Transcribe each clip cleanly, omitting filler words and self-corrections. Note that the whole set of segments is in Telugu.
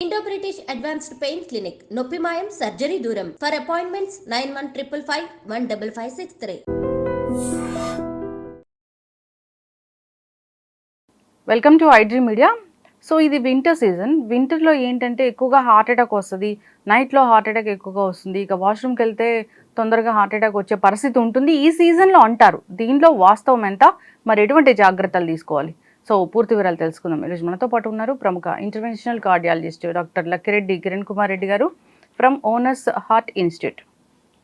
Indo British advanced pain clinic నొప్పి మాయం సర్జరీ దూరం for appointments 9155515563. Welcome to iDream media. So ఇది వింటర్ సీజన్. వింటర్లో ఏంటంటే ఎక్కువగా హార్ట్ అటాక్ వస్తుంది, నైట్లో హార్ట్ అటాక్ ఎక్కువగా వస్తుంది, ఇక వాష్రూమ్కి వెళ్తే తొందరగా హార్ట్ అటాక్ వచ్చే పరిస్థితి ఉంటుంది ఈ సీజన్లో అంటారు. దీనిలో వాస్తవం ఎంత, మరి ఎటువంటి జాగ్రత్తలు తీసుకోవాలి? సో పూర్తి వివరాలు తెలుసుకుందాం. ఈరోజు మనతో పాటు ఉన్నారు ప్రముఖ interventional cardiologist doctor Lakkireddy Kiran Kumar Reddy గారు from owners heart institute.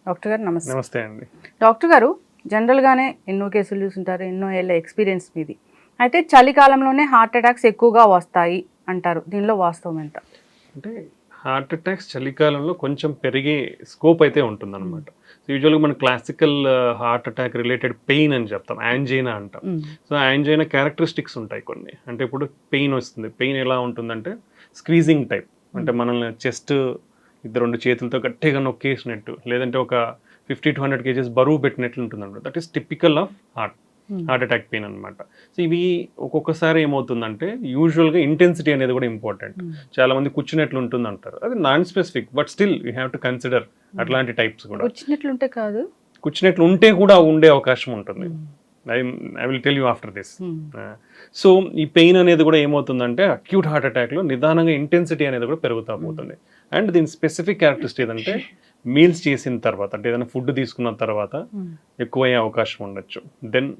Doctor గారు నమస్తే. నమస్తే అండి. డాక్టర్ గారు, జనరల్గానే ఎన్నో కేసులు చూసుంటారు, ఎన్నో ఏళ్ళ ఎక్స్పీరియన్స్ మీది. అయితే చలికాలంలోనే హార్ట్ అటాక్స్ ఎక్కువగా వస్తాయి అంటారు, దీనిలో వాస్తవం ఎంత? అంటే హార్ట్ అటాక్స్ చలికాలంలో కొంచెం పెరిగే స్కోప్ అయితే ఉంటుంది అనమాట. సో యూజువల్గా మన classical heart attack related pain అని చెప్తాం, యాంజైనా అంటాం. సో యాంజైనా క్యారెక్టరిస్టిక్స్ ఉంటాయి కొన్ని. అంటే ఇప్పుడు పెయిన్ వస్తుంది, పెయిన్ ఎలా ఉంటుందంటే స్క్వీజింగ్ టైప్, అంటే మనల్ని చెస్ట్ రెండు చేతులతో గట్టిగా నొక్కేసినట్టు, లేదంటే ఒక 50 to 100 kgs బరువు పెట్టినట్లు ఉంటుంది అనమాట. That is typical of heart attack pain అనమాట. సో ఇవి ఒక్కొక్కసారి ఏమవుతుందంటే యూజువల్గా ఇంటెన్సిటీ అనేది కూడా ఇంపార్టెంట్. చాలా మంది కూర్చున్నట్లు ఉంటుంది అంటారు, అది non specific, but still you have to consider అట్లాంటి టైప్స్ కూడా. కూర్చున్నట్లుంటే కాదు, కూర్చున్నట్లు ఉంటే కూడా ఉండే అవకాశం ఉంటుంది. I will tell you after this. So ఈ పెయిన్ అనేది కూడా ఏమవుతుందంటే అక్యూట్ హార్ట్ అటాక్లో నిదానంగా ఇంటెన్సిటీ అనేది కూడా పెరుగుతూ పోతుంది. అండ్ దీని స్పెసిఫిక్ క్యారెక్టరిస్టిక్ ఏదంటే మీల్స్ చేసిన తర్వాత, అంటే ఏదైనా ఫుడ్ తీసుకున్న తర్వాత ఎక్కువయ్యే అవకాశం ఉండొచ్చు. దెన్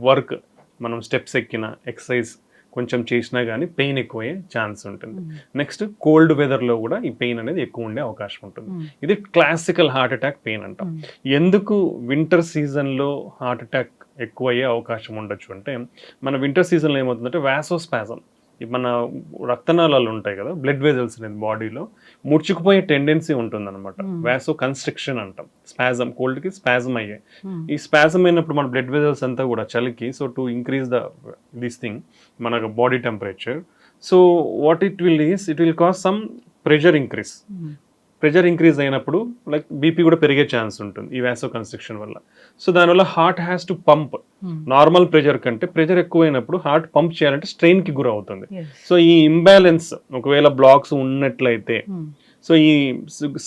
వర్క్, మనం స్టెప్స్ ఎక్కిన, ఎక్సర్సైజ్ కొంచెం చేసినా కానీ పెయిన్ ఎక్కువయ్యే ఛాన్స్ ఉంటుంది. నెక్స్ట్ కోల్డ్ వెదర్లో కూడా ఈ పెయిన్ అనేది ఎక్కువ ఉండే అవకాశం ఉంటుంది. ఇది క్లాసికల్ హార్ట్ అటాక్ పెయిన్ అంటాం. ఎందుకు వింటర్ సీజన్లో హార్ట్ అటాక్ ఎక్కువ అయ్యే అవకాశం ఉండొచ్చు అంటే, మన వింటర్ సీజన్లో ఏమవుతుందంటే వాసోస్పాజం, మన రక్తనాళాలు ఉంటాయి కదా, బ్లడ్ వెజల్స్ అనేది బాడీలో ముడుచుకుపోయే టెండెన్సీ ఉంటుందన్నమాట. వాసో కన్స్ట్రిక్షన్ అంటాం. స్పాజం, కోల్డ్కి స్పాజం అయ్యాయి. ఈ స్పాజం అయినప్పుడు మన బ్లడ్ వెజల్స్ అంతా కూడా చలికి, so to increase this thing మన body temperature, so what it will cause some pressure increase. Pressure increase అయినప్పుడు లైక్ బీపీ కూడా పెరిగే ఛాన్స్ ఉంటుంది ఈ వాసో కన్స్ట్రిక్షన్ వల్ల. సో దానివల్ల heart has to pump. Normal pressure కంటే ప్రెషర్ ఎక్కువైనప్పుడు హార్ట్ పంప్ చేయాలంటే స్ట్రెయిన్కి గురి అవుతుంది. సో ఈ ఇంబ్యాలెన్స్ ఒకవేళ బ్లాక్స్ ఉన్నట్లయితే, సో ఈ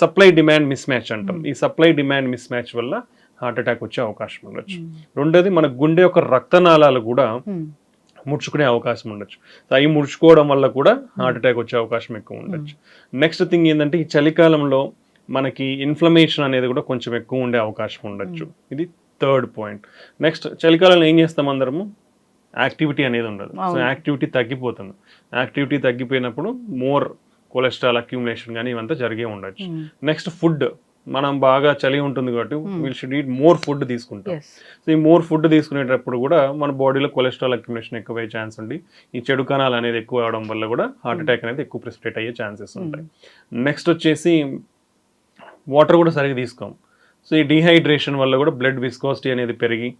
సప్లై డిమాండ్ మిస్ మ్యాచ్ అంటాం, ఈ సప్లై డిమాండ్ మిస్ మ్యాచ్ వల్ల హార్ట్ అటాక్ వచ్చే అవకాశం ఉండొచ్చు. రెండోది మన గుండె యొక్క రక్తనాళాలు కూడా ముడుచుకునే అవకాశం ఉండొచ్చు. సో అవి ముడుచుకోవడం వల్ల కూడా హార్ట్ అటాక్ వచ్చే అవకాశం ఎక్కువ ఉండొచ్చు. నెక్స్ట్ థింగ్ ఏంటంటే ఈ చలికాలంలో మనకి ఇన్ఫ్లమేషన్ అనేది కూడా కొంచెం ఎక్కువ ఉండే అవకాశం ఉండొచ్చు. ఇది థర్డ్ పాయింట్. నెక్స్ట్ చలికాలంలో ఏం చేస్తాం అందరము, యాక్టివిటీ అనేది ఉండదు. సో యాక్టివిటీ తగ్గిపోతుంది. యాక్టివిటీ తగ్గిపోయినప్పుడు మోర్ కొలెస్ట్రాల్ అక్యుములేషన్ కానీ ఇవంతా జరిగే ఉండొచ్చు. నెక్స్ట్ ఫుడ్, మనం బాగా చలి ఉంటుంది కాబట్టి will should eat more food తీసుకుంటాం. సో ఈ మోర్ ఫుడ్ తీసుకునేటప్పుడు కూడా మన బాడీలో కొలెస్ట్రాల్ అక్యుములేషన్ ఎక్కువ అయ్యే ఛాన్స్ ఉంది. ఈ చెడు కణాలు అనేది ఎక్కువ అవడం వల్ల కూడా హార్ట్ అటాక్ అనేది ఎక్కువ ప్రెసిపిటేట్ అయ్యే ఛాన్సెస్ ఉంటాయి. నెక్స్ట్ వచ్చేసి వాటర్ కూడా సరిగ్గా తీసుకోం. సో ఈ డీహైడ్రేషన్ వల్ల కూడా బ్లడ్ విస్కాసిటీ అనేది పెరిగి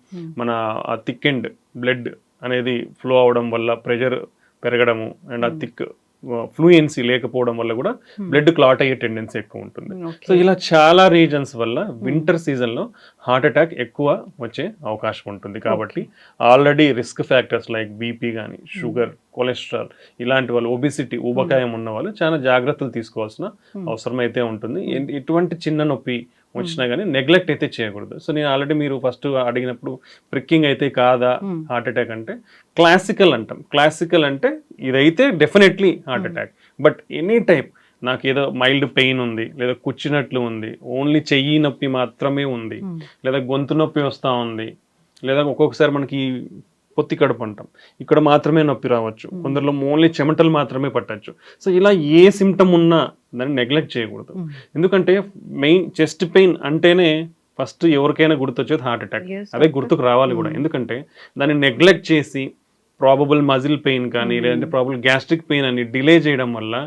మన ఆ థిక్ అండ్ బ్లడ్ అనేది ఫ్లో అవడం వల్ల ప్రెషర్ పెరగడము, అండ్ ఆ థిక్ ఫ్లూయెన్సీ లేకపోవడం వల్ల కూడా బ్లడ్ క్లాట్ అయ్యే టెండెన్సీ ఎక్కువ ఉంటుంది. సో ఇలా చాలా రీజన్స్ వల్ల వింటర్ సీజన్లో హార్ట్ అటాక్ ఎక్కువ వచ్చే అవకాశం ఉంటుంది. కాబట్టి already risk factors like BP కానీ, షుగర్, కొలెస్ట్రాల్ ఇలాంటి వాళ్ళు, ఒబిసిటీ, ఊబకాయం ఉన్న వాళ్ళు చాలా జాగ్రత్తలు తీసుకోవాల్సిన అవసరం అయితే ఉంటుంది. ఎటువంటి చిన్న నొప్పి వచ్చినా కానీ నెగ్లెక్ట్ అయితే చేయకూడదు. సో నేను ఆల్రెడీ మీరు ఫస్ట్ అడిగినప్పుడు ప్రిక్కింగ్ అయితే కాదా హార్ట్ అటాక్ అంటే, క్లాసికల్ అంటాం. క్లాసికల్ అంటే ఇదైతే definitely heart attack. But any type, నాకు ఏదో మైల్డ్ పెయిన్ ఉంది, లేదా కూర్చున్నట్లు ఉంది, ఓన్లీ చెయ్యి నొప్పి మాత్రమే ఉంది, లేదా గొంతు నొప్పి వస్తూ ఉంది, లేదా ఒక్కొక్కసారి మనకి పొత్తి కడుపు అంటాం, ఇక్కడ మాత్రమే నొప్పి రావచ్చు, కొందరిలో ఓన్లీ చెమటలు మాత్రమే పట్టచ్చు. సో ఇలా ఏ సిమ్టమ్ ఉన్నా దాన్ని నెగ్లెక్ట్ చేయకూడదు. ఎందుకంటే మెయిన్ చెస్ట్ పెయిన్ అంటేనే ఫస్ట్ ఎవరికైనా గుర్తొచ్చేది హార్ట్ అటాక్, అదే గుర్తుకు రావాలి కూడా. ఎందుకంటే దాన్ని నెగ్లెక్ట్ చేసి ప్రాబబుల్ మజిల్ పెయిన్ కానీ, లేదంటే ప్రాబబుల్ గ్యాస్ట్రిక్ పెయిన్ అని డిలే చేయడం వల్ల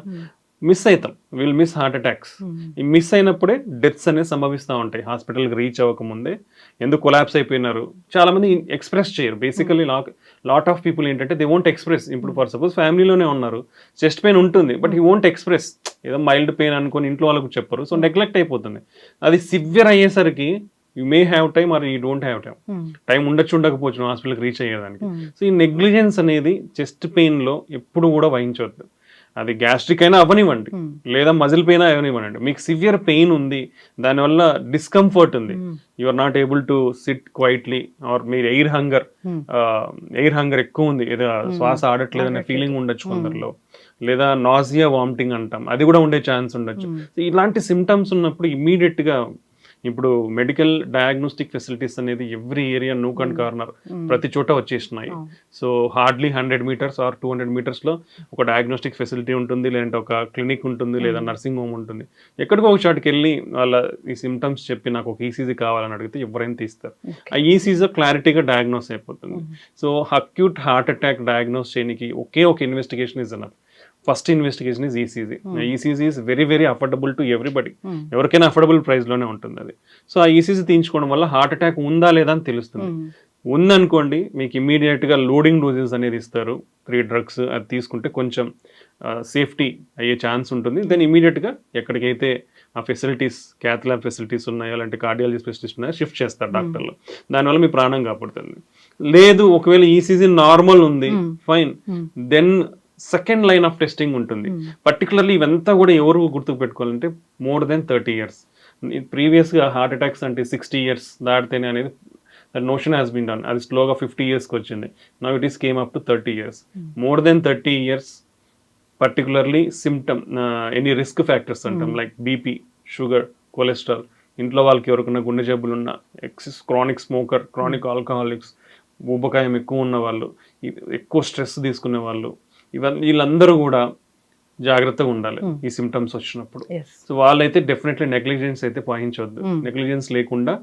మిస్ అవుతాం, విల్ మిస్ హార్ట్ అటాక్స్. ఈ మిస్ అయినప్పుడే డెత్స్ అనేది సంభవిస్తూ ఉంటాయి. హాస్పిటల్కి రీచ్ అవ్వకముందే ఎందుకు కొలాప్స్ అయిపోయినారు చాలా మంది ఎక్స్ప్రెస్ చేయరు. బేసికలీ లాట్ ఆఫ్ పీపుల్ ఏంటంటే దే వోంట్ ఎక్స్ప్రెస్. ఇప్పుడు ఫర్ సపోజ్ ఫ్యామిలీలోనే ఉన్నారు, చెస్ట్ పెయిన్ ఉంటుంది, బట్ హీ వోంట్ ఎక్స్ప్రెస్, ఏదో మైల్డ్ పెయిన్ అనుకొని ఇంట్లో వాళ్ళకు చెప్పరు. సో నెగ్లెక్ట్ అయిపోతుంది. అది సివియర్ అయ్యేసరికి you may have time or you don't have time ఉండకపోవచ్చు హాస్పిటల్కి రీచ్ అయ్యేదానికి. సో ఈ నెగ్లిజెన్స్ అనేది చెస్ట్ పెయిన్లో ఎప్పుడు కూడా వహించవద్దు. అది గ్యాస్ట్రిక్ అయినా అవనివ్వండి, లేదా మజిల్ పెయిన్ అవనివ్వండి, మీకు సివియర్ పెయిన్ ఉంది, దానివల్ల డిస్కంఫర్ట్ ఉంది, you are not able to sit quietly, or మీరు ఎయిర్ హంగర్ ఎక్కువ ఉంది, ఏదో శ్వాస ఆడట్లేదనే ఫీలింగ్ ఉండొచ్చు కొందరిలో, లేదా నాజియా వామిటింగ్ అంటాం, అది కూడా ఉండే ఛాన్స్ ఉండొచ్చు. ఇలాంటి సిమ్టమ్స్ ఉన్నప్పుడు ఇమీడియట్ గా ఇప్పుడు మెడికల్ డయాగ్నోస్టిక్ ఫెసిలిటీస్ అనేది every area nook and corner ప్రతి చోట వచ్చేసినాయి. So hardly 100 meters or 200 meters లో ఒక డయాగ్నోస్టిక్ ఫెసిలిటీ ఉంటుంది, లేదంటే ఒక క్లినిక్ ఉంటుంది, లేదా నర్సింగ్ హోమ్ ఉంటుంది. ఎక్కడికో ఒక చోటుకి వెళ్ళి వాళ్ళ ఈ సిమ్టమ్స్ చెప్పి నాకు ఒక ఈసీజీ కావాలని అడిగితే ఎవరైనా తీస్తారు. ఆ ఈసీజీ క్లారిటీగా డయాగ్నోస్ అయిపోతుంది. So acute heart attack diagnose చేయడానికి ఒకే ఒక investigation is enough. First investigation is ECG. ECG is very very affordable to everybody, ఎవరికైనా అఫోర్డబుల్ ప్రైస్ లోనే ఉంటుంది అది. సో ఆ ఈసీజీ తీయించుకోవడం వల్ల హార్ట్ అటాక్ ఉందా లేదా అని తెలుస్తుంది. ఉందనుకోండి, మీకు ఇమీడియట్ గా లోడింగ్ డోసెస్ అనేది ఇస్తారు, 3 drugs. అది తీసుకుంటే కొంచెం సేఫ్టీ అయ్యే ఛాన్స్ ఉంటుంది. దెన్ ఇమీడియట్ గా ఎక్కడికైతే ఆ ఫెసిలిటీస్, క్యాత్ ల్యాబ్ ఫెసిలిటీస్ ఉన్నాయో, అలాంటి కార్డియాలజీ స్పెషలిస్ట్ ఉన్నాయో షిఫ్ట్ చేస్తారు డాక్టర్లు. దానివల్ల మీ ప్రాణం కాపాడుతుంది. లేదు ఒకవేళ ఈసీజీ నార్మల్ ఉంది, fine, then second line of testing ఉంటుంది. పర్టికులర్లీ ఇవంతా కూడా ఎవరు గుర్తుకు పెట్టుకోవాలంటే మోర్ దెన్ 30 years. ప్రీవియస్ గా హార్ట్ అటాక్స్ అంటే 60 years దాటితేనే అనేది నోషన్ హ్యాస్ బీన్ డన్. అది స్లోగా 50 years కి వచ్చింది. Now it is came up to 30 years. More than 30 years particularly symptom any risk factors అంటాం, లైక్ బీపీ, షుగర్, కొలెస్ట్రాల్, ఇంట్లో వాళ్ళకి ఎవరికైనా గుండె జబ్బులున్నా, క్రానిక్ స్మోకర్, క్రానిక్ ఆల్కహాలిక్స్, ఊబకాయం ఎక్కువ ఉన్న వాళ్ళు, ఎక్కువ స్ట్రెస్ తీసుకునే వాళ్ళు, వీళ్ళందరూ కూడా జాగ్రత్తగా ఉండాలి ఈ సిమ్టమ్స్ వచ్చినప్పుడు. సో వాళ్ళైతే డెఫినెట్లీ నెగ్లిజెన్స్ అయితే పాటించవద్దు. నెగ్లిజెన్స్ లేకుండా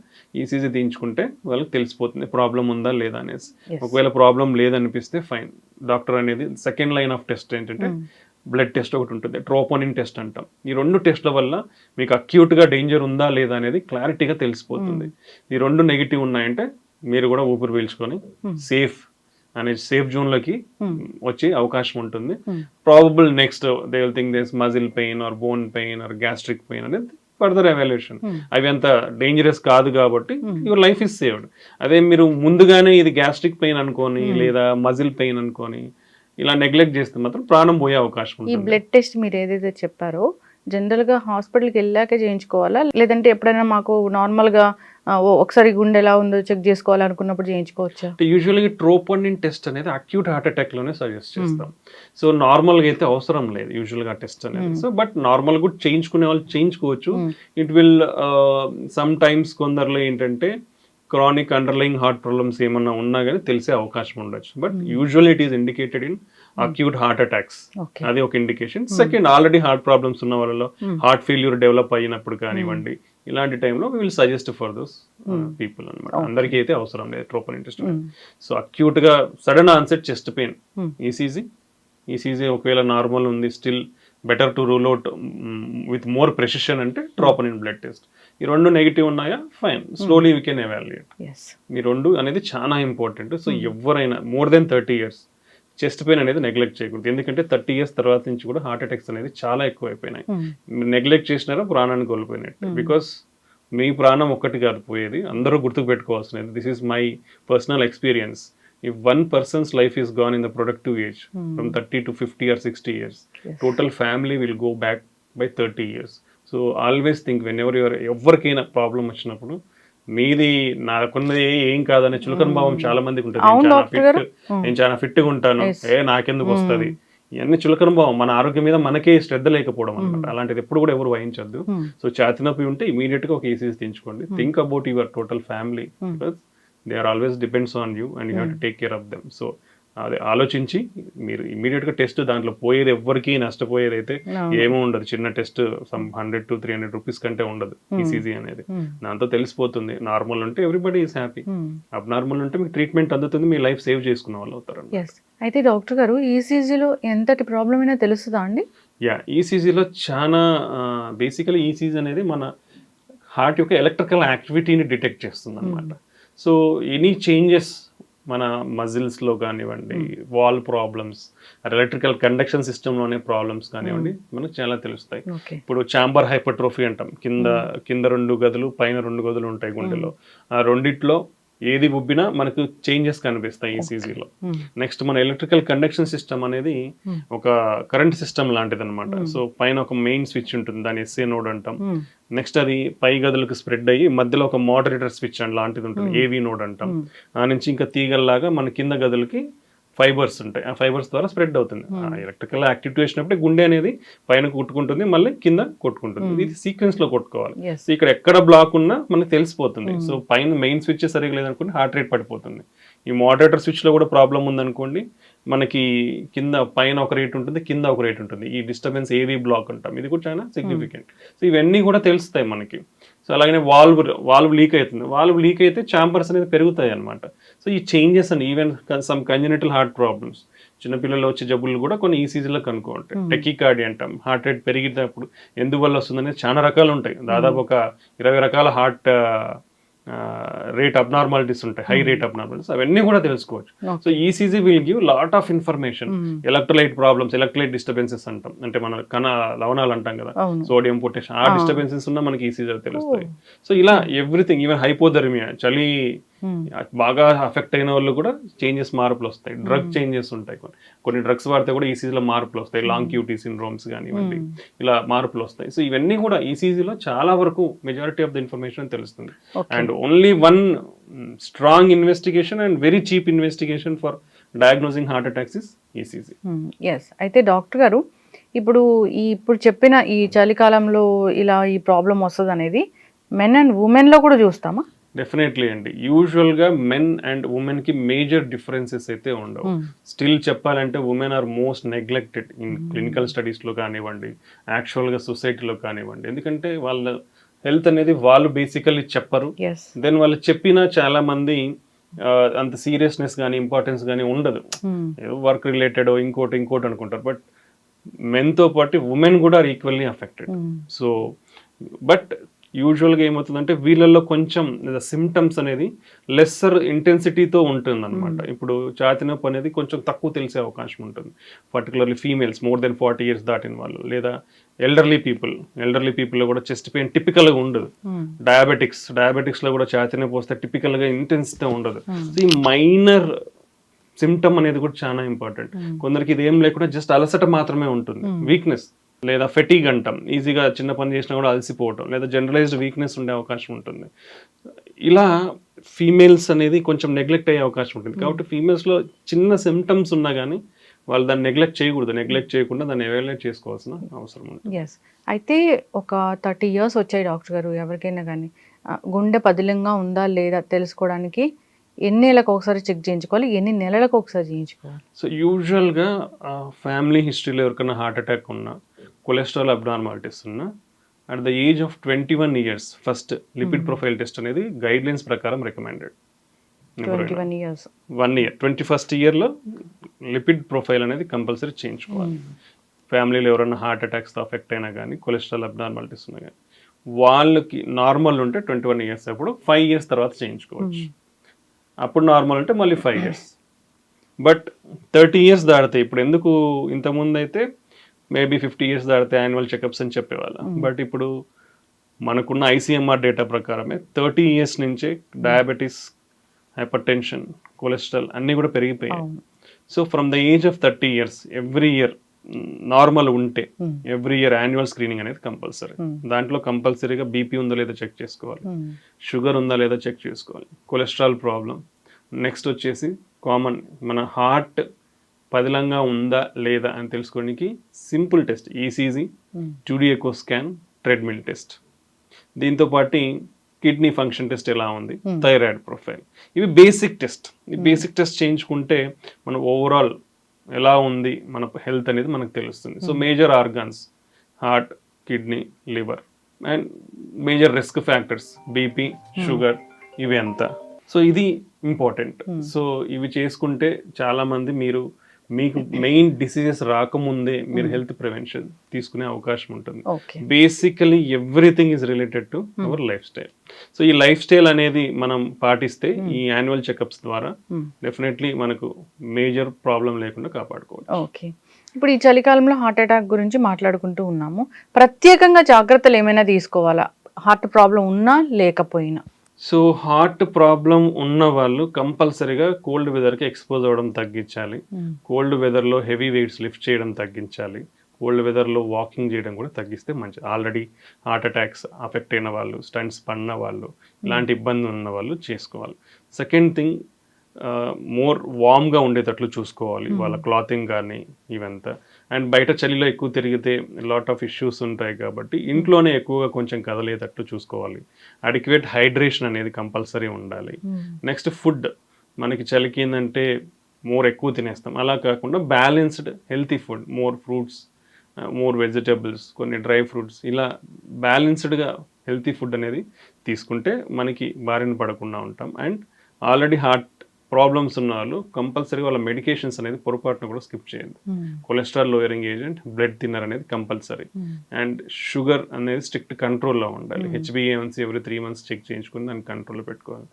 ఈసీజీ తీయించుకుంటే వాళ్ళకి తెలిసిపోతుంది ప్రాబ్లం ఉందా లేదా అనేసి. ఒకవేళ ప్రాబ్లం లేదనిపిస్తే ఫైన్, డాక్టర్ అనేది సెకండ్ లైన్ ఆఫ్ టెస్ట్ ఏంటంటే బ్లడ్ టెస్ట్ ఒకటి ఉంటుంది, ట్రోపోనిన్ టెస్ట్ అంటాం. ఈ 2 టెస్ట్ల వల్ల మీకు అక్యూట్ గా డేంజర్ ఉందా లేదా అనేది క్లారిటీగా తెలిసిపోతుంది. ఈ 2 నెగిటివ్ ఉన్నాయంటే మీరు కూడా ఊపిరి పీల్చుకొని సేఫ్ జోన్ లోకి వచ్చే అవకాశం ఉంటుంది. Probable next they will think this muscle pain or bone pain or gastric pain అనేది ఫర్దర్ ఎవాల్యుయేషన్. అవి అంత డేంజరస్ కాదు కాబట్టి యువర్ లైఫ్ ఇస్ సేవ్డ్. అదే మీరు ముందుగానే ఇది గ్యాస్ట్రిక్ పెయిన్ అనుకోని, లేదా మజిల్ పెయిన్ అనుకోని ఇలా నెగ్లెక్ట్ చేస్తే మాత్రం ప్రాణం పోయే అవకాశం ఉంటుంది. ఈ బ్లడ్ టెస్ట్ మీరు ఏదైతే చెప్పారో జనరల్ గా హాస్పిటల్కి వెళ్ళాకే చేయించుకోవాలా, లేదంటే ఎప్పుడైనా మాకు నార్మల్ గా ఒకసారి గుండె ఎలా ఉందో చెక్ చేసుకోవాలనుకున్నప్పుడు చేయించుకోవచ్చా? యూజువల్గా ట్రోపోనిన్ టెస్ట్ అనేది అక్యూట్ హార్ట్ అటాక్ లోనే సజెస్ట్ చేస్తాం. సో నార్మల్ గా అయితే అవసరం లేదు యూజువల్ గా టెస్ట్ అనేది. సో బట్ నార్మల్ కూడా చేయించుకునే వాళ్ళు చేయించుకోవచ్చు. ఇట్ విల్ సమ్ టైమ్స్ కొందరిలో ఏంటంటే క్రానిక్ అండర్లయింగ్ హార్ట్ ప్రాబ్లమ్స్ ఏమన్నా ఉన్నా కానీ తెలిసే అవకాశం ఉండొచ్చు. But usually it is indicated in acute heart attacks, అది ఒక indication. Second, already heart problems ఉన్న వాళ్ళలో హార్ట్ ఫెయిల్యూర్ డెవలప్ అయినప్పుడు కానివ్వండి, ఇలాంటి టైంలో we will suggest for those people అనమాట. అందరికీ అయితే అవసరం లేదు ట్రోపోనిన్ టెస్ట్. సో అక్యూట్ గా sudden onset chest pain, ECG ఒకవేళ నార్మల్ ఉంది, still better to rule out with more precision అంటే ట్రోపోనిన్ బ్లడ్ టెస్ట్. ఈ 2 నెగిటివ్ ఉన్నాయా, fine, slowly we can evaluate. ఈ 2 అనేది చాలా ఇంపార్టెంట్. సో ఎవరైనా more than 30 years chest pain అనేది నెగ్లెక్ట్ చేయకూడదు. ఎందుకంటే 30 years తర్వాత నుంచి కూడా హార్ట్ అటాక్స్ అనేది చాలా ఎక్కువ అయిపోయినాయి. మీరు నెగ్లెక్ట్ చేసినారా ప్రాణాన్ని కోల్పోయినట్టు. బికాస్ మీ ప్రాణం ఒక్కటి కాదు పోయేది, అందరూ గుర్తుకు పెట్టుకోవాల్సినది. This is my personal experience. If one person's life is gone in the productive age, from 30 to 50 or 60 years, total family will go back by 30 years. So always think whenever you are ఎవరికైనా ప్రాబ్లం వచ్చినప్పుడు మీది నాకున్నది ఏం కాదనే చులకన భావం చాలా మందికి ఉంటుంది. నేను చాలా ఫిట్ గా ఉంటాను, నాకెందుకు వస్తుంది, ఇవన్నీ చులకన భావం. మన ఆరోగ్యం మీద మనకే శ్రద్ధ లేకపోవడం అనమాట. అలాంటిది ఎప్పుడు కూడా ఎవరు వహించద్దు. సో ఛాతీ నొప్పి ఉంటే ఇమీడియట్ గా ఒక ఈసీజీ తీయించుకోండి. Think about your total family, because they are always depends on you and you have to take care of them. So అదే ఆలోచించి మీరు ఇమీడియట్ గా టెస్ట్, దాంట్లో పోయేది ఎవ్వరికి నష్టపోయేది అయితే ఏమో ఉండదు. చిన్న టెస్ట్ సమ్ 100 to 300 rupees కంటే ఉండదు ఈసీజీ అనేది. దాంతో తెలిసిపోతుంది. నార్మల్ ఉంటే ఎవ్రీబడి ఈస్ హ్యాపీ, అబ్ నార్మల్ ఉంటే మీకు ట్రీట్మెంట్ అందుతుంది, మీ లైఫ్ సేవ్ చేసుకున్న వాళ్ళు అవుతారు. అయితే డాక్టర్ గారు ఈసీజీలో ఎంతటి ప్రాబ్లం అయినా తెలుస్తుందా అండి? ఈసీజీలో చాలా బేసికలీ ఈసీజీ అనేది మన హార్ట్ యొక్క ఎలక్ట్రికల్ యాక్టివిటీని డిటెక్ట్ చేస్తుంది అనమాట. సో ఎనీ చేంజెస్ మన మజిల్స్లో కానివ్వండి, వాల్ ప్రాబ్లమ్స్, ఎలక్ట్రికల్ కండక్షన్ సిస్టంలోనే ప్రాబ్లమ్స్ కానివ్వండి, మనకు చాలా తెలుస్తాయి. ఇప్పుడు ఛాంబర్ హైపర్ట్రోఫీ అంటాం. కింద 2 గదులు పైన 2 గదులు ఉంటాయి గుండెలో. ఆ రెండిట్లో ఏది ఉబ్బినా మనకు చేంజెస్ కనిపిస్తాయి ఈసీజీలో. నెక్స్ట్ మన ఎలక్ట్రికల్ కండక్షన్ సిస్టమ్ అనేది ఒక కరెంట్ సిస్టమ్ లాంటిది అనమాట. సో పైన ఒక మెయిన్ స్విచ్ ఉంటుంది, దాన్ని ఎస్ఏ నోడ్ అంటాం. నెక్స్ట్ అది పై గదులకు స్ప్రెడ్ అయ్యి మధ్యలో ఒక మోడరేటర్ స్విచ్ లాంటిది ఉంటుంది, ఏవి నోడ్ అంటాం. ఆ నుంచి ఇంకా తీగల్లాగా మన కింద గదులకి ఫైబర్స్ ఉంటాయి, ఆ ఫైబర్స్ ద్వారా స్ప్రెడ్ అవుతుంది. ఎలక్ట్రికల్ యాక్టివిటీ వచ్చినప్పుడు గుండె అనేది పైన కొట్టుకుంటుంది, మళ్ళీ కింద కొట్టుకుంటుంది. ఇది సీక్వెన్స్ లో కొట్టుకోవాలి. సో ఇక్కడ ఎక్కడ బ్లాక్ ఉన్నా మనకు తెలిసిపోతుంది. సో పైన మెయిన్ స్విచ్ సరిగా లేదనుకోండి హార్ట్ రేట్ పడిపోతుంది. ఈ మోడరేటర్ స్విచ్ లో కూడా ప్రాబ్లం ఉందనుకోండి, మనకి కింద పైన ఒక రేట్ ఉంటుంది, కింద ఒక రేట్ ఉంటుంది. ఈ డిస్టర్బెన్స్ ఏవి బ్లాక్ అంటాం, ఇది కూడా చాలా సిగ్నిఫికెంట్. సో ఇవన్నీ కూడా తెలుస్తాయి మనకి. సో అలాగనే వాల్వ్ లీక్ అవుతుంది, వాల్వ్ లీక్ అయితే ఛాంబర్స్ అనేది పెరుగుతాయి అనమాట. సో ఈ changes and even some congenital heart problems, చిన్నపిల్లలు వచ్చే జబ్బులు కూడా కొన్ని ఈసీజీలో కనుక్కోండి. టెకికార్డియా అంటాం, హార్ట్ రేట్ పెరిగినప్పుడు ఎందువల్ల వస్తుందనేది చాలా రకాలు ఉంటాయి. దాదాపు ఒక 20 రకాల హార్ట్ రేట్ అబ్నార్మాలిటీస్ ఉంటాయి, హై రేట్ అబ్నార్మాలిటీస్, అవన్నీ కూడా తెలుసుకోవచ్చు. So ECG will give lot of information. Electrolyte problems, electrolyte disturbances అంటాం, అంటే మన లవణాలు అంటాం కదా, సోడియం పొటాషియం, ఆ డిస్టర్బెన్సెస్ ఉన్నా మనకి ఈసీజీ తెలుస్తాయి. సో ఇలా ఎవ్రీథింగ్, ఈవెన్ హైపోథర్మియా, చలి బాగా అఫెక్ట్ అయిన వాళ్ళు కూడా చేంజెస్, మార్పులు వస్తాయి. డ్రగ్ చేంజెస్ ఉంటాయి, కొన్ని డ్రగ్స్ వాడితే కూడా ఈసీజీలో మార్పులు వస్తాయి. లాంగ్ క్యూటీ సిండ్రోమ్స్ కానివ్వండి, ఇలా మార్పులు వస్తాయి. సో ఇవన్నీ కూడా ఈసీజీలో చాలా వరకు మెజారిటీ ఆఫ్ ద ఇన్ఫర్మేషన్ తెలుస్తుంది. And only one strong investigation and very cheap investigation for diagnosing heart attacks is ECG. Yes, అయితే డాక్టర్ గారు ఇప్పుడు చెప్పిన ఈ చలికాలంలో ఇలా ఈ ప్రాబ్లం వస్తుంది అనేది మెన్ అండ్ ఉమెన్ లో కూడా చూస్తామా? డెఫినెట్లీ అండి. యూజువల్గా మెన్ అండ్ ఉమెన్ కి మేజర్ డిఫరెన్సెస్ అయితే ఉండవు. స్టిల్ చెప్పాలంటే women are most neglected in clinical స్టడీస్లో కానివ్వండి, యాక్చువల్గా సొసైటీలో కానివ్వండి. ఎందుకంటే వాళ్ళ హెల్త్ అనేది వాళ్ళు బేసికల్లీ చెప్పరు. దెన్ వాళ్ళు చెప్పినా చాలా మంది అంత సీరియస్నెస్ కానీ ఇంపార్టెన్స్ కానీ ఉండదు. వర్క్ రిలేటెడ్ ఇంకోటి అనుకుంటారు. బట్ మెన్తో పాటు ఉమెన్ కూడా are equally affected. So but యూజువల్గా ఏమవుతుందంటే వీళ్ళల్లో కొంచెం సిమ్టమ్స్ అనేది లెస్సర్ ఇంటెన్సిటీతో ఉంటుంది అనమాట. ఇప్పుడు ఛాతీ నొప్పి అనేది కొంచెం తక్కువ తెలిసే అవకాశం ఉంటుంది, particularly females more than 40 years దాటిన వాళ్ళు, లేదా ఎల్డర్లీ పీపుల్లో కూడా చెస్ట్ పెయిన్ టిపికల్గా ఉండదు. డయాబెటిక్స్లో కూడా ఛాతీ నొప్పి వస్తే టిపికల్గా ఇంటెన్సిటీ ఉండదు. సో ఈ మైనర్ సిమ్టమ్ అనేది కూడా చాలా ఇంపార్టెంట్. కొందరికి ఇది ఏం లేకుండా జస్ట్ అలసట మాత్రమే ఉంటుంది, వీక్నెస్ లేదా ఫెటీగ్ అంటాం, ఈజీగా చిన్న పని చేసినా కూడా అలసిపోవటం, లేదా జనరలైజ్డ్ వీక్నెస్ ఉండే అవకాశం ఉంటుంది. ఇలా ఫీమేల్స్ అనేది కొంచెం నెగ్లెక్ట్ అయ్యే అవకాశం ఉంటుంది. కాబట్టి ఫీమేల్స్లో చిన్న సిమ్టమ్స్ ఉన్నా కానీ వాళ్ళు దాన్ని నెగ్లెక్ట్ చేయకూడదు. నెగ్లెక్ట్ చేయకుండా దాన్ని ఎవాల్యుయేట్ చేసుకోవాల్సిన అవసరం ఉంటుంది. ఎస్, అయితే ఒక 30 years వచ్చాయి డాక్టర్ గారు ఎవరికైనా కానీ గుండె పదిలంగా ఉందా లేదా తెలుసుకోవడానికి ఎన్ని నెలలకు ఒకసారి చెక్ చేయించుకోవాలి, ఎన్ని నెలలకు ఒకసారి చేయించుకోవాలి? సో యూజువల్గా ఫ్యామిలీ హిస్టరీలో ఎవరికైనా హార్ట్ అటాక్ ఉన్నా, కొలెస్ట్రాల్ అబ్నార్మాలిటీస్ ఉన్నా, at the age of 21 years first lipid profile test అనేది గైడ్ లైన్స్ ప్రకారం రికమెండెడ్. 21 years 1 year 21st yearలో లిపిడ్ ప్రొఫైల్ అనేది కంపల్సరీ చేయించుకోవాలి. ఫ్యామిలీలో ఎవరైనా హార్ట్ అటాక్స్తో అఫెక్ట్ అయినా కానీ, కొలెస్ట్రాల్ అబ్నార్మాలిటీస్ ఉన్నా కానీ, వాళ్ళకి నార్మల్ ఉంటే 21 years అప్పుడు 5 years తర్వాత చేయించుకోవచ్చు. అప్పుడు నార్మల్ అంటే మళ్ళీ 5 years. బట్ 30 years దాడితే, ఇప్పుడు ఎందుకు ఇంతకుముందు అయితే మేబీ 50 years దాడితే యాన్యువల్ చెకప్స్ అని చెప్పేవాళ్ళం. బట్ ఇప్పుడు మనకున్న ఐసీఎంఆర్ డేటా ప్రకారమే 30 years నుంచే డయాబెటీస్, హైపర్ టెన్షన్, కొలెస్ట్రాల్ అన్నీ కూడా పెరిగిపోయాయి. So from the age of 30 years every year normal ఉంటే ఎవ్రీ ఇయర్ యాన్యువల్ స్క్రీనింగ్ అనేది కంపల్సరీ. దాంట్లో కంపల్సరీగా బీపీ ఉందా లేదా చెక్ చేసుకోవాలి, షుగర్ ఉందా లేదా చెక్ చేసుకోవాలి, కొలెస్ట్రాల్ ప్రాబ్లం, నెక్స్ట్ వచ్చేసి కామన్ మన హార్ట్ పదిలంగా ఉందా లేదా అని తెలుసుకోవడానికి simple test ECG, 2D echo scan, treadmill test. దీంతో పాటు కిడ్నీ ఫంక్షన్ టెస్ట్ ఎలా ఉంది, థైరాయిడ్ ప్రొఫైల్, ఇవి బేసిక్ టెస్ట్. ఈ బేసిక్ టెస్ట్ చేయించుకుంటే మన ఓవరాల్ ఎలా ఉంది మన హెల్త్ అనేది మనకు తెలుస్తుంది. So major organs heart, kidney, liver and major risk factors BP, sugar, ఇవి ఎంత. సో ఇది ఇంపార్టెంట్. సో ఇవి చేసుకుంటే చాలా మంది మీకు మెయిన్ డిసీజెస్ రాకముందే మీరు హెల్త్ ప్రివెన్షన్ తీసుకునే అవకాశం ఉంటుంది. Basically everything is related to our life style. So ఈ లైఫ్ స్టైల్ అనేది మనం పాటిస్తే ఈ యాన్యువల్ చెకప్స్ ద్వారా డెఫినెట్లీ మనకు మేజర్ ప్రాబ్లం లేకుండా కాపాడుకోవచ్చు. ఓకే, ఇప్పుడు ఈ చలికాలంలో హార్ట్ అటాక్ గురించి మాట్లాడుకుంటూ ఉన్నాము. ప్రత్యేకంగా జాగ్రత్తలు ఏమైనా తీసుకోవాలా హార్ట్ ప్రాబ్లం ఉన్నా లేకపోయినా? సో హార్ట్ ప్రాబ్లం ఉన్న వాళ్ళు కంపల్సరీగా కోల్డ్ వెదర్కి ఎక్స్పోజ్ అవ్వడం తగ్గించాలి. కోల్డ్ వెదర్లో హెవీ వెయిట్స్ లిఫ్ట్ చేయడం తగ్గించాలి. కోల్డ్ వెదర్లో వాకింగ్ చేయడం కూడా తగ్గిస్తే మంచిది. ఆల్రెడీ హార్ట్ అటాక్స్ అఫెక్ట్ అయిన వాళ్ళు, స్టంట్స్ పడిన వాళ్ళు, ఇలాంటి ఇబ్బంది ఉన్న వాళ్ళు చేసుకోవాలి. సెకండ్ థింగ్, మోర్ వామ్గా ఉండేటట్లు చూసుకోవాలి వాళ్ళ క్లాతింగ్ కానీ ఇవంతా. అండ్ బయట చలిలో ఎక్కువ తిరిగితే లాట్ ఆఫ్ ఇష్యూస్ ఉంటాయి కాబట్టి ఇంట్లోనే ఎక్కువగా కొంచెం కదలేటట్లు చూసుకోవాలి. అడిక్వేట్ హైడ్రేషన్ అనేది కంపల్సరీ ఉండాలి. నెక్స్ట్ ఫుడ్, మనకి చలికి ఏంటంటే మోర్ ఎక్కువ తినేస్తాం, అలా కాకుండా balanced healthy food, more fruits, more vegetables, కొన్ని డ్రై ఫ్రూట్స్, ఇలా బ్యాలెన్స్డ్గా హెల్తీ ఫుడ్ అనేది తీసుకుంటే మనకి బారిన పడకుండా ఉంటాం. అండ్ ఆల్రెడీ హార్ట్ ప్రాబ్లమ్స్ ఉన్న వాళ్ళు కంపల్సరీ వాళ్ళ మెడికేషన్స్ అనేది పొరపాటును కూడా స్కిప్ చేయండి. Cholesterol lowering agent, blood thinner అనేది కంపల్సరీ. అండ్ షుగర్ అనేది స్ట్రిక్ట్ కంట్రోల్లో ఉండాలి. HbA1c ఎవ్రీ 3 months చెక్ చేయించుకుని దాన్ని కంట్రోల్లో పెట్టుకోవాలి.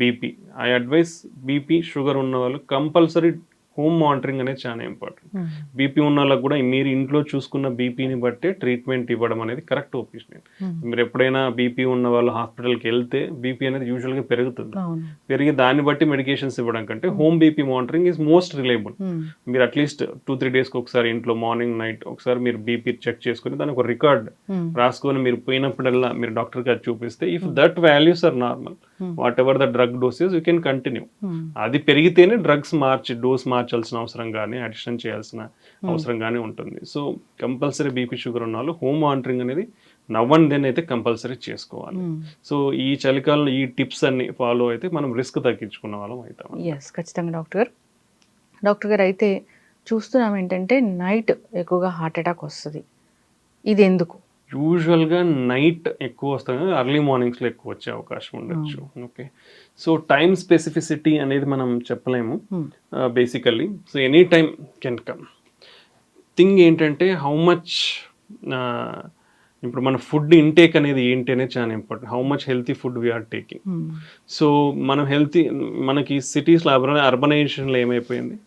BP, I advise BP sugar ఉన్న వాళ్ళు కంపల్సరీ హోమ్ మానిటరింగ్ అనేది చాలా ఇంపార్టెంట్. బీపీ ఉన్న వాళ్ళకి కూడా మీరు ఇంట్లో చూసుకున్న బీపీని బట్టే ట్రీట్మెంట్ ఇవ్వడం అనేది కరెక్ట్ ఒపీనియన్. మీరు ఎప్పుడైనా బీపీ ఉన్న వాళ్ళు హాస్పిటల్కి వెళ్తే బీపీ అనేది యూజువల్గా పెరుగుతుంది. పెరిగి దాన్ని బట్టి మెడికేషన్స్ ఇవ్వడం కంటే home BP monitoring is most reliable. మీరు అట్లీస్ట్ 2-3 daysకి ఒకసారి ఇంట్లో మార్నింగ్ నైట్ ఒకసారి మీరు బీపీ చెక్ చేసుకుని దానికి ఒక రికార్డ్ రాసుకొని మీరు పోయినప్పుడల్లా మీరు డాక్టర్ గారు చూపిస్తే if that values are normal, whatever the drug doses you can continue. అది పెరిగితేనే డ్రగ్స్ డోస్ మార్చాల్సిన అవసరం కానీ అడిషన్ చేయాల్సిన అవసరం కానీ ఉంటుంది. సో కంపల్సరీ బీపీ షుగర్ ఉన్న వాళ్ళు హోమ్ మానిటరింగ్ అనేది నవ్ అండ్ దెన్ అయితే కంపల్సరీ చేసుకోవాలి. సో ఈ చలికాలంలో ఈ టిప్స్ అన్ని ఫాలో అయితే మనం రిస్క్ తగ్గించుకున్న వాళ్ళం అవుతాం. ఎస్, ఖచ్చితంగా డాక్టర్ గారు అయితే చూస్తున్నాం ఏంటంటే నైట్ ఎక్కువగా హార్ట్ అటాక్ వస్తుంది, ఇది ఎందుకు? యూజువల్గా నైట్ ఎక్కువ వస్తాయి కానీ ఎర్లీ మార్నింగ్స్లో ఎక్కువ వచ్చే అవకాశం ఉండొచ్చు. ఓకే, సో టైం స్పెసిఫిసిటీ అనేది మనం చెప్పలేము basically. So any time can come. Thing ఏంటంటే హౌ మచ్, ఇప్పుడు మన ఫుడ్ ఇంటేక్ అనేది ఏంటి అనేది చాలా important. How much healthy food we are taking. So మనం మనకి సిటీస్లో అర్బనైజేషన్లో ఏమైపోయింది,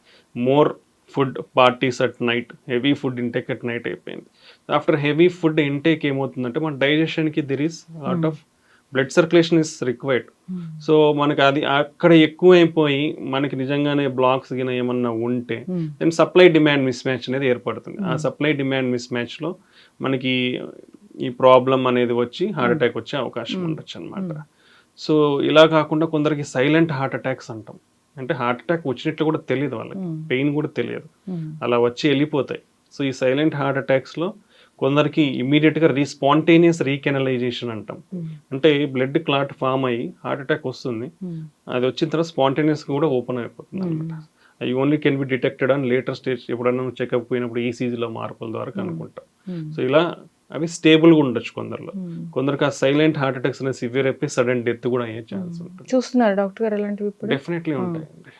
more food parties at night, heavy food intake at night అయిపోయింది. ఆఫ్టర్ హెవీ ఫుడ్ ఇంటేక్ ఏమవుతుందంటే మన డైజెషన్కి there is lot of blood circulation is required. So మనకి అది అక్కడ ఎక్కువ అయిపోయి మనకి నిజంగానే బ్లాక్స్ గిన ఏమన్నా ఉంటే then supply demand mismatch అనేది ఏర్పడుతుంది. ఆ సప్లై డిమాండ్ మిస్ మ్యాచ్లో మనకి ఈ ప్రాబ్లం అనేది వచ్చి హార్ట్ అటాక్ వచ్చే అవకాశం ఉండొచ్చు అనమాట. సో ఇలా కాకుండా కొందరికి సైలెంట్ హార్ట్ అటాక్స్ అంటాం. అంటే హార్ట్ అటాక్ వచ్చినట్లు కూడా తెలియదు వాళ్ళకి, పెయిన్ కూడా తెలియదు, అలా వచ్చి వెళ్ళిపోతాయి. సో ఈ సైలెంట్ హార్ట్ అటాక్స్లో కొందరికి ఇమీడియట్గా స్పాంటేనియస్ రీకెనలైజేషన్ అంటాం. అంటే బ్లడ్ క్లాట్ ఫామ్ అయ్యి హార్ట్ అటాక్ వస్తుంది, అది వచ్చిన తర్వాత స్పాంటేనియస్గా కూడా ఓపెన్ అయిపోతుంది అనమాట. అవి only can be detected on later stage, ఎప్పుడన్నా చెకప్ పోయినప్పుడు ఈసీజీలో మార్పుల ద్వారా కనుక్కుంటాం. సో ఇలా అవి స్టేబుల్గా ఉండొచ్చు కొందరిలో. కొందరికి ఆ సైలెంట్ హార్ట్ అటాక్స్ అనేది సివియర్ అయిపోయి సడన్ డెత్ కూడా అయ్యే ఛాన్స్ ఉంటుంది. చూస్తున్నారు డాక్టర్ గారు అలాంటివి? డెఫినెట్లీ ఉంటాయండి.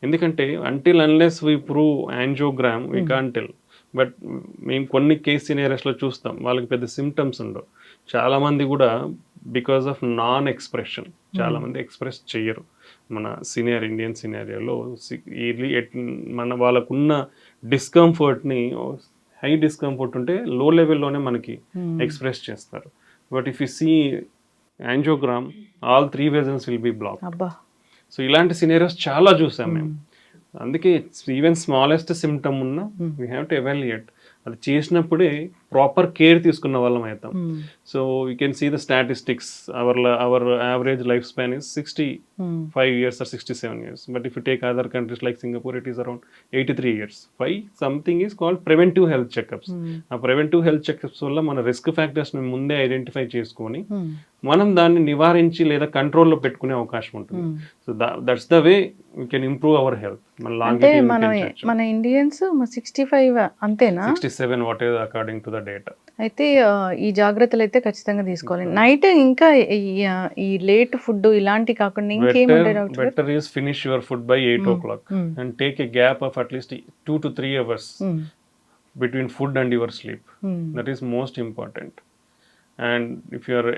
ఎందుకంటే until unless we prove angiogram we can't tell. But మేము కొన్ని కేస్ సినారియోస్లో చూస్తాం వాళ్ళకి పెద్ద సిమ్టమ్స్ ఉండవు. చాలామంది కూడా బికాస్ ఆఫ్ నాన్ ఎక్స్ప్రెషన్, చాలామంది ఎక్స్ప్రెస్ చెయ్యరు. మన ఇండియన్ సినారియోలో వాళ్ళకున్న డిస్కంఫర్ట్ని, హై డిస్కంఫర్ట్ ఉంటే లో లెవెల్లోనే మనకి ఎక్స్ప్రెస్ చేస్తారు. But if you see angiogram, all 3 vessels will be block. So ఇలాంటి సినారియోస్ చాలా చూసాం మేము. అందుకే ఈవెన్ స్మాలెస్ట్ సిమ్టమ్ ఉన్నా వీ హ్యావ్ టు ఎవాల్యుయేట్. అది చేసినప్పుడే ప్రాపర్ కేర్ తీసుకున్న వాళ్ళం అవుతాం. So you can see the statistics. Our average life span is 65 years or 67 years. But if you take other countries like Singapore, it is around 83 years. Why? Something is called preventive health checkups. ఆ ప్రివెంటివ్ హెల్త్ చెకప్స్ వల్ల మన రిస్క్ ఫ్యాక్టర్స్ని ముందే ఐడెంటిఫై చేసుకొని మనం దాన్ని నివారించి లేదా కంట్రోల్లో పెట్టుకునే అవకాశం ఉంటుంది. So that's the way we can improve our health. మన ఇండియన్స్ 65 అంతేనా? 67 what is according to the data. అయితే ఈ జాగ్రత్తలు అయితే ఖచ్చితంగా తీసుకోవాలి. నైట్ ఇంకా ఈ లేట్ ఫుడ్ ఇలాంటి కాకుండా ఇంకేముంటాయి doctor? Better is finish your food by 8 o'clock and take a gap of at least 2 to 3 hours between food and your sleep. That is most important. And if you are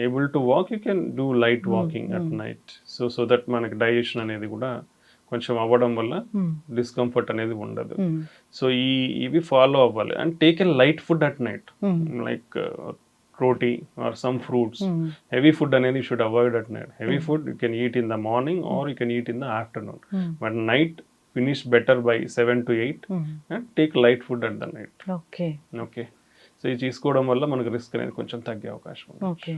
able to walk, you can do light walking at night. So that మనకి డైజెషన్ అనేది కూడా కొంచెం అవ్వడం వల్ల డిస్కంఫర్ట్ అనేది ఉండదు. సో ఇవి ఫాలో అవ్వాలి. And take a light food at night, like roti or some fruits. Heavy food అనేది you should avoid at night. Heavy food you can eat in the morning or you can eat in the afternoon. But night finish better by 7 to 8 and take light food at the night. Okay. So ఇది తీసుకోవడం వల్ల మనకు రిస్క్ అనేది కొంచెం తగ్గే అవకాశం ఉంది. ఓకే.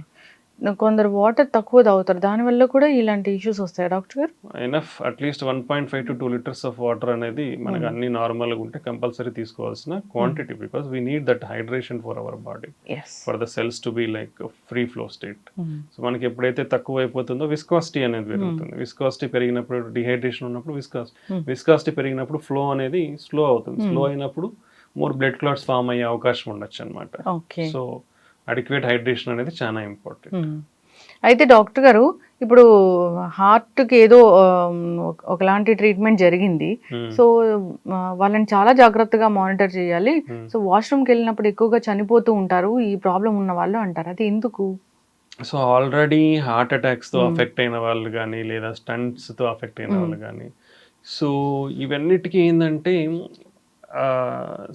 కొందరు వాటర్ తక్కువ తాగుతారు, దానివల్ల కూడా ఇలాంటి ఇష్యూస్ వస్తాయి డాక్టర్ గారు? Enough at least 1.5 to 2 liters of water అనేది మనకు అన్ని నార్మల్గా ఉంటే కంపల్సరీ తీసుకోవాల్సిన quantity, because we need that hydration for our body, for the cells to be like free flow state. So మనకి ఎప్పుడైతే తక్కువ అయిపోతుందో విస్కాసిటీ అనేది పెరుగుతుంది. విస్కాసిటీ పెరిగినప్పుడు డిహైడ్రేషన్ ఉన్నప్పుడు విస్కాసిటీ పెరిగినప్పుడు ఫ్లో అనేది స్లో అవుతుంది. స్లో అయినప్పుడు మోర్ బ్లడ్ క్లాట్స్ ఫామ్ అయ్యే అవకాశం ఉండొచ్చు అనమాట. సో అడిక్వేట్ హైడ్రేషన్ అనేది చాలా ఇంపార్టెంట్. అయితే డాక్టర్ గారు ఇప్పుడు హార్ట్కి ఏదో ఒకలాంటి ట్రీట్మెంట్ జరిగింది, సో వాళ్ళని చాలా జాగ్రత్తగా మానిటర్ చేయాలి. సో వాష్రూమ్కి వెళ్ళినప్పుడు ఎక్కువగా చనిపోతూ ఉంటారు ఈ ప్రాబ్లం ఉన్న వాళ్ళు అంటారు, అది ఎందుకు? సో ఆల్రెడీ హార్ట్ అటాక్స్తో అఫెక్ట్ అయిన వాళ్ళు కానీ లేదా స్టంట్స్తో అఫెక్ట్ అయిన వాళ్ళు కానీ, సో ఇవన్నిటికీ ఏంటంటే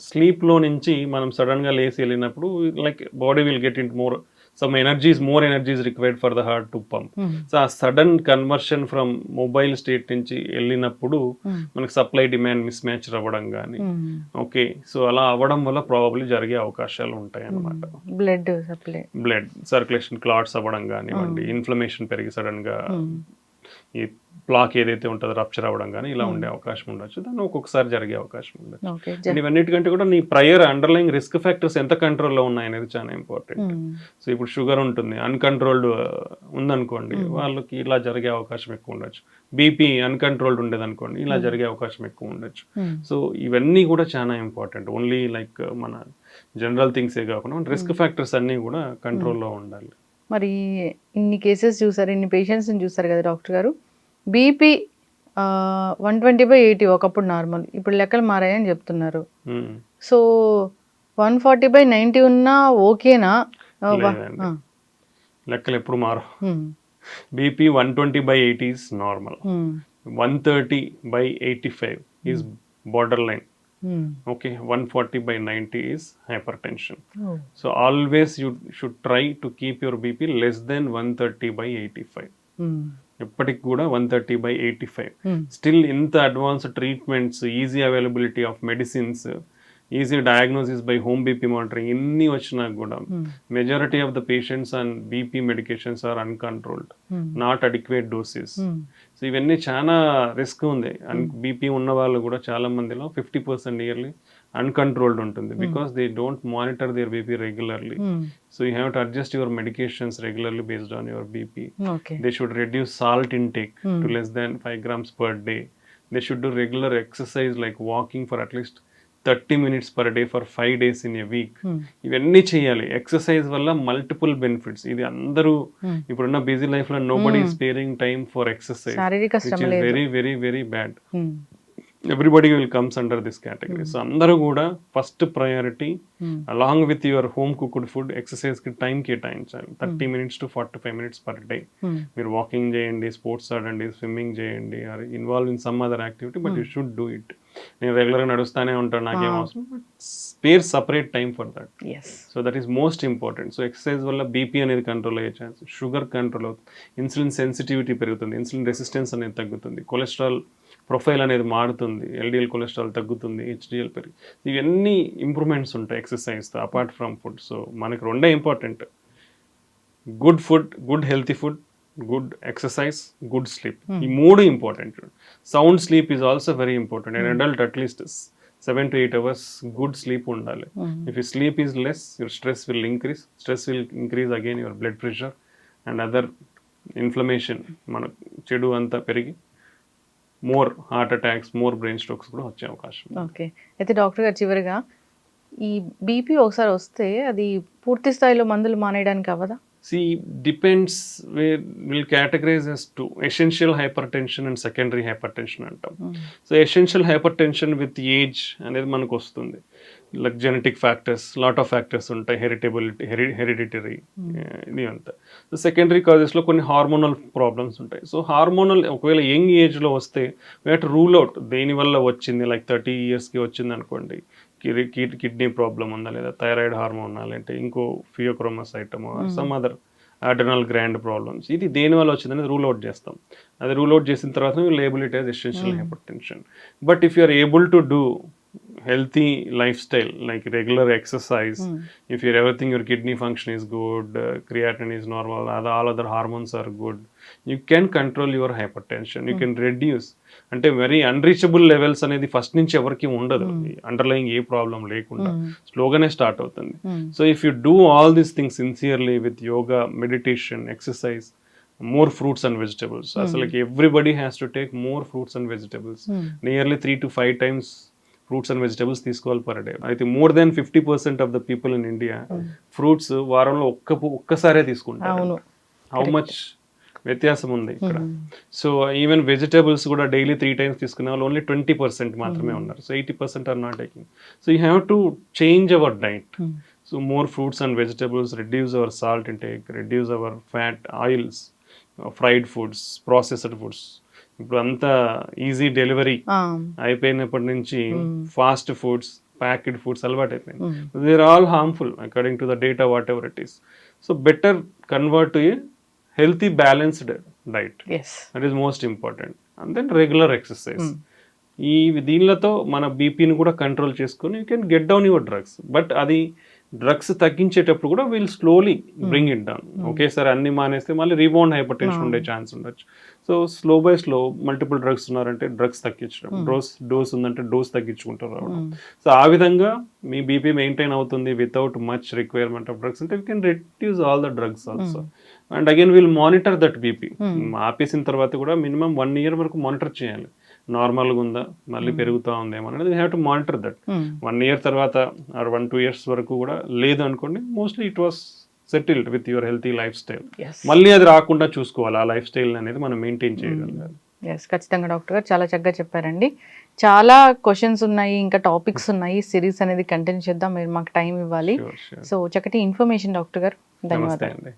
స్లీప్లో నుంచి మనం సడన్గా లేచి వెళ్ళినప్పుడు like body will get in more more energy is required for the heart to pump. So ఆ sudden conversion from mobile state నుంచి వెళ్ళినప్పుడు మనకి సప్లై డిమాండ్ మిస్ మ్యాచ్ అవ్వడం కానీ, ఓకే, సో అలా అవ్వడం వల్ల ప్రాబబ్లీ జరిగే అవకాశాలు ఉంటాయి అన్నమాట. బ్లడ్ సర్క్యులేషన్ క్లాట్స్ అవ్వడం కానివ్వండి, ఇన్ఫ్లమేషన్ పెరిగి సడన్ గా ఈ ప్లాక్ ఏదైతే ఉంటుందో రప్చర్ అవ్వడం కానీ ఇలా ఉండే అవకాశం ఉండొచ్చు. దాన్ని ఒక్కొక్కసారి జరిగే అవకాశం ఉండొచ్చు. అండ్ ఇవన్నిటికంటే కూడా నీ ప్రయర్ అండర్లైంగ్ రిస్క్ ఫ్యాక్టర్స్ ఎంత కంట్రోల్లో ఉన్నాయనేది చాలా ఇంపార్టెంట్. సో ఇప్పుడు షుగర్ ఉంటుంది, అన్కంట్రోల్డ్ ఉందనుకోండి, వాళ్ళకి ఇలా జరిగే అవకాశం ఎక్కువ ఉండొచ్చు. బీపీ అన్కంట్రోల్డ్ ఉండేది అనుకోండి, ఇలా జరిగే అవకాశం ఎక్కువ ఉండొచ్చు. సో ఇవన్నీ కూడా చాలా ఇంపార్టెంట్. ఓన్లీ లైక్ మన జనరల్ థింగ్సే కాకుండా రిస్క్ ఫ్యాక్టర్స్ అన్నీ కూడా కంట్రోల్లో ఉండాలి. మరి ఇన్ని కేసెస్ చూసారు, ఇన్ని పేషెంట్స్ని చూసారు కదా డాక్టర్ గారు, బీపీ 120/80 ఒకప్పుడు నార్మల్, ఇప్పుడు లెక్కలు మారాయని చెప్తున్నారు. సో 140/90 ఉన్నా ఓకేనా? లెక్కలు ఎప్పుడు మారు. BP 120/80 is normal, 130/85 is border line. Okay, 140/90 is hypertension. So always you should try to keep your BP less than 130/85. ఎప్పటికి కూడా 130/85. స్టిల్ ఇంత advanced treatments, easy availability of medicines, easy diagnosis by home BP monitoring ఇన్ని వచ్చినా కూడా majority of the patients and BP medications are uncontrolled, not adequate doses. So ఇవన్నీ చాలా రిస్క్ ఉంది. బీపీ ఉన్న వాళ్ళు కూడా చాలా మందిలో 50% ఇయర్లీ అన్కంట్రోల్డ్ ఉంటుంది, because they don't monitor their BP regularly. So you have to adjust your medications regularly based on your BP. They should reduce salt intake to less than 5 grams per day. They should do regular exercise like walking for at least 30 minutes per day for 5 days in a week. ఇవన్నీ చేయాలి. ఎక్సర్సైజ్ వల్ల మల్టిపుల్ బెనిఫిట్స్. ఇది అందరూ ఇప్పుడున్న బిజీ లైఫ్ లో nobody is sparing time for exercise, which is very very very bad. Everybody will comes under this category. So అందరూ కూడా first priority along with your home cooked food exercise కి టైం కేటాయించాలి. 30 minutes to 45 minutes per day. మీరు వాకింగ్ చేయండి, స్పోర్ట్స్ ఆడండి, స్విమ్మింగ్ చేయండి, or involve in some other activity, but you should do it. నేను రెగ్యులర్గా నడుస్తూనే ఉంటాను, నాకేం అవసరం, but spare separate time for that. So that is most important. So exercise వల్ల బీపీ అనేది కంట్రోల్ అయ్యే ఛాన్స్, షుగర్ కంట్రోల్ అవుతుంది, ఇన్సులిన్ సెన్సిటివిటీ పెరుగుతుంది, ఇన్సులిన్ రెసిస్టెన్స్ అనేది తగ్గుతుంది, కొలెస్ట్రాల్ ప్రొఫైల్ అనేది మారుతుంది, ఎల్డిఎల్ కొలెస్ట్రాల్ తగ్గుతుంది, హెచ్డిఎల్ పెరిగి, ఇవన్నీ ఇంప్రూవ్మెంట్స్ ఉంటాయి ఎక్సర్సైజ్తో అపార్ట్ ఫ్రమ్ ఫుడ్. సో మనకి రెండే important, good food, good healthy food, good exercise, good sleep. ఈ మూడు important. Sound sleep is also very important. And adult at least 7 to 8 hours good sleep ఉండాలి. If you sleep is less, your stress will increase. Stress will increase again your blood pressure and other inflammation, మన చెడు అంతా పెరిగి more heart attacks, more brain strokes కూడా వచ్చే అవకాశం. ఓకే, అయితే డాక్టర్ గారు చివరిగా ఈ బీపీ ఒకసారి వస్తే అది పూర్తి స్థాయిలో మందులు మానేయడానికి అవ్వదా? See, depends, we'll categorize as two: essential hypertension and secondary hypertension అంటాం. So essential hypertension with age అనేది మనకు వస్తుంది, like genetic factors, lot of factors ఉంటాయి, హెరిడిటరీ ఇది అంతా. సో సెకండరీ కాజెస్లో కొన్ని హార్మోనల్ ప్రాబ్లమ్స్ ఉంటాయి. సో హార్మోనల్ ఒకవేళ యంగ్ ఏజ్లో వస్తే we have to rule out దేనివల్ల వచ్చింది. లైక్ 30 yearsకి వచ్చింది అనుకోండి, కిడ్నీ ప్రాబ్లం ఉందా, లేదా థైరాయిడ్ హార్మోన్ ఉందా, లేదంటే ఇంకో pheochromocytoma some other adrenal gland problems, ఇది దేని వల్ల వచ్చిందనేది రూల్ అవుట్ చేస్తాం. అది రూల్ అవుట్ చేసిన తర్వాత we label it as essential hypertension. But if you are able to do healthy lifestyle like regular exercise, if your everything, your kidney function is good, creatinine is normal, all other hormones are good, you can control your hypertension, you can reduce. అంటే వెరీ అన్రీచబుల్ లెవెల్స్ అనేది ఫస్ట్ నుంచి ఎవరికి ఉండదు, అండర్లయింగ్ ఏ ప్రాబ్లం లేకుండా స్లోగానే స్టార్ట్ అవుతుంది. So if you do all these things sincerely with yoga, meditation, exercise, more fruits and vegetables. So like everybody has to take more fruits and vegetables. Nearly 3 to 5 times fruits and vegetables తీసుకోవాలి per day. అయితే more than 50% of the people in India fruits వారంలో ఒక్కసారే తీసుకుంటారు. హౌ మచ్ వ్యత్యాసం ఉంది ఇక్కడ. సో ఈవెన్ వెజిటబుల్స్ కూడా డైలీ 3 times తీసుకునే వాళ్ళు ఓన్లీ 20% మాత్రమే ఉన్నారు. So 80% are not taking. So you have to change our diet. So more fruits and vegetables, reduce our salt intake, reduce our fat, oils, fried foods, processed foods. ఇప్పుడు అంతా ఈజీ డెలివరీ అయిపోయినప్పటి నుంచి ఫాస్ట్ ఫుడ్స్, ప్యాకెడ్ ఫుడ్స్ అలవాటు అయిపోయింది. They are all harmful according to the data whatever it is. So better convert to a healthy balanced diet. That is most important. And then regular exercise. ఈ దీనిలతో మన బీపీని కూడా కంట్రోల్ చేసుకొని you can get down your drugs. But అది డ్రగ్స్ తగ్గించేటప్పుడు కూడా will slowly bring it down. ఒకేసారి అన్ని మానేస్తే మళ్ళీ రీబౌండ్ హైపర్ టెన్షన్ ఉండే ఛాన్స్ ఉండొచ్చు. So slow by slow multiple drugs ఉన్నారంటే డ్రగ్స్ తగ్గించడం, డోస్ ఉందంటే డోస్ తగ్గించుకుంటూ రావడం. సో ఆ విధంగా మీ బీపీ మెయింటైన్ అవుతుంది without much requirement of drugs. అంటే you can reduce all the drugs also. And again will monitor that BP. ఆపేసిన తర్వాత కూడా మినిమం 1 year వరకు మానిటర్ చేయాలి. నార్మల్గా ఉందా, మళ్ళీ పెరుగుతూ ఉందేమో అనేది we have to monitor that. 1 year తర్వాత ఆర్ 1-2 years వరకు కూడా లేదు అనుకోండి, mostly it was settled with your healthy life style. మళ్ళీ అది రాకుండా చూసుకోవాలి. ఆ లైఫ్ స్టైల్ అనేది మనం మెయింటైన్ చేయగలగాలి. ఖచ్చితంగా డాక్టర్ గారు చాలా చక్కగా చెప్పారండి. చాలా క్వశ్చన్స్ ఉన్నాయి, ఇంకా టాపిక్స్ ఉన్నాయి. సిరీస్ అనేది కంటిన్యూ చేద్దాం, మీరు మాకు టైం ఇవ్వాలి. సో చక్కటి ఇన్ఫర్మేషన్ డాక్టర్ గారు, ధన్యవాదాలు.